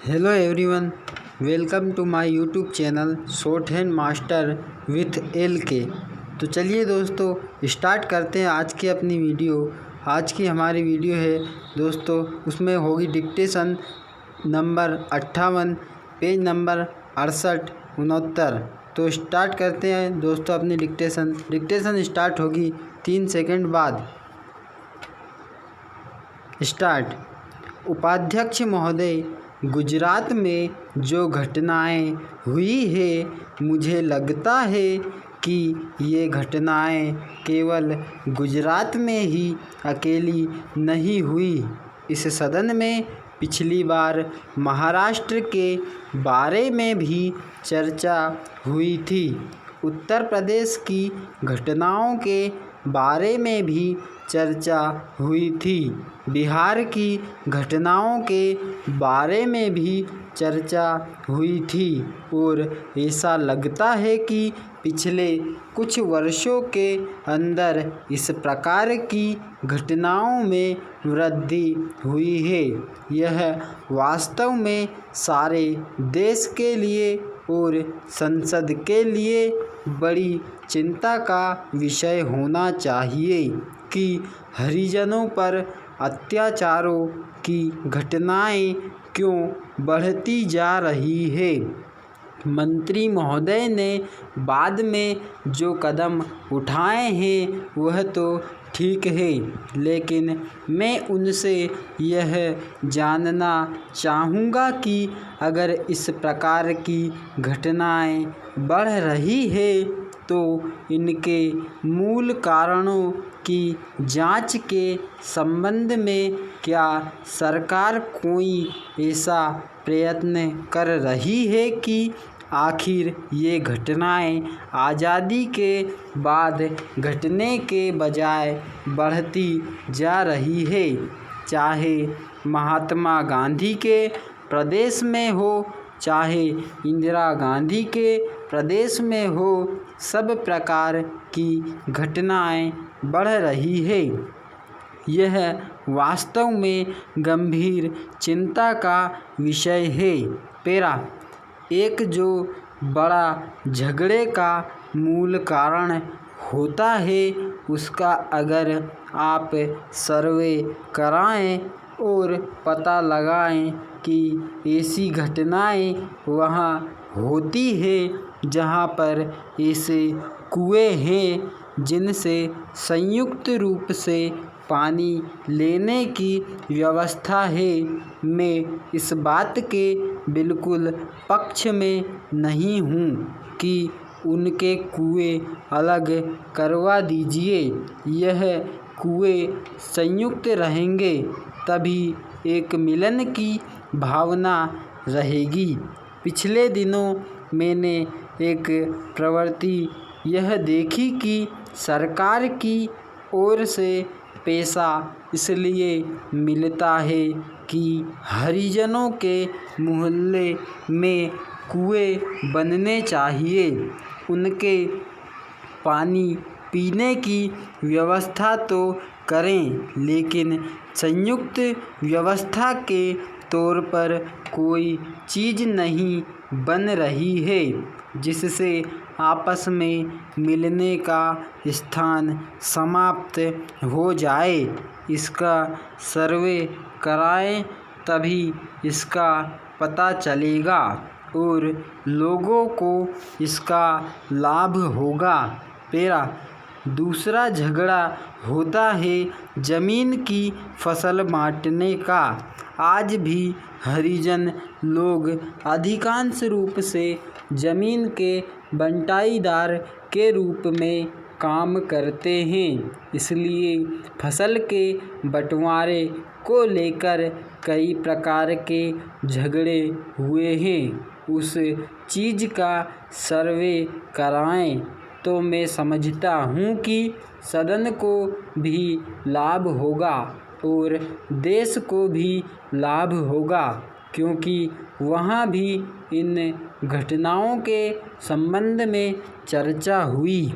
Hello everyone, welcome to my YouTube channel shorthand master with L K. तो चलिए दोस्तों start करते हैं आज की अपनी वीडियो। आज की हमारी वीडियो है दोस्तों, उसमें होगी डिक्टेशन नंबर 58, पेज नंबर 68 69। तो स्टार्ट करते हैं दोस्तों अपनी डिक्टेशन स्टार्ट होगी 3 सेकंड बाद। स्टार्ट। उपाध्यक्ष महोदय, गुजरात में जो घटनाएं हुई है, मुझे लगता है कि ये घटनाएं केवल गुजरात में ही अकेली नहीं हुई। इस सदन में पिछली बार महाराष्ट्र के बारे में भी चर्चा हुई थी। उत्तर प्रदेश की घटनाओं के बारे में भी चर्चा हुई थी। बिहार की घटनाओं के बारे में भी चर्चा हुई थी और ऐसा लगता है कि पिछले कुछ वर्षों के अंदर इस प्रकार की घटनाओं में वृद्धि हुई है। यह वास्तव में सारे देश के लिए और संसद के लिए बड़ी चिंता का विषय होना चाहिए कि हरिजनों पर अत्याचारों की घटनाएं क्यों बढ़ती जा रही है। मंत्री महोदय ने बाद में जो कदम उठाए हैं वह तो ठीक है, लेकिन मैं उनसे यह जानना चाहूँगा कि अगर इस प्रकार की घटनाएं बढ़ रही है तो इनके मूल कारणों की जांच के संबंध में क्या सरकार कोई ऐसा प्रयत्न कर रही है कि आखिर ये घटनाएं आज़ादी के बाद घटने के बजाय बढ़ती जा रही है। चाहे महात्मा गांधी के प्रदेश में हो, चाहे इंदिरा गांधी के प्रदेश में हो, सब प्रकार की घटनाएं बढ़ रही है। यह वास्तव में गंभीर चिंता का विषय है। पैरा एक जो बड़ा झगड़े का मूल कारण होता है, उसका अगर आप सर्वे कराएं और पता लगाएं कि ऐसी घटनाएं वहाँ होती है जहाँ पर ऐसे कुएं हैं जिनसे संयुक्त रूप से पानी लेने की व्यवस्था है, मैं इस बात के बिल्कुल पक्ष में नहीं हूँ कि उनके कुएं अलग करवा दीजिए। यह कुएं संयुक्त रहेंगे तभी एक मिलन की भावना रहेगी। पिछले दिनों मैंने एक प्रवृत्ति यह देखी कि सरकार की ओर से पैसा इसलिए मिलता है कि हरिजनों के मोहल्ले में कुएं बनने चाहिए। उनके पानी पीने की व्यवस्था तो करें, लेकिन संयुक्त व्यवस्था के तौर पर कोई चीज़ नहीं बन रही है जिससे आपस में मिलने का स्थान समाप्त हो जाए। इसका सर्वे कराएं तभी इसका पता चलेगा और लोगों को इसका लाभ होगा। पैरा दूसरा झगड़ा होता है जमीन की फसल बांटने का। आज भी हरिजन लोग अधिकांश रूप से जमीन के बंटाईदार के रूप में काम करते हैं, इसलिए फसल के बंटवारे को लेकर कई प्रकार के झगड़े हुए हैं। उस चीज़ का सर्वे कराएं तो मैं समझता हूँ कि सदन को भी लाभ होगा और देश को भी लाभ होगा, क्योंकि वहाँ भी इन घटनाओं के संबंध में चर्चा हुई।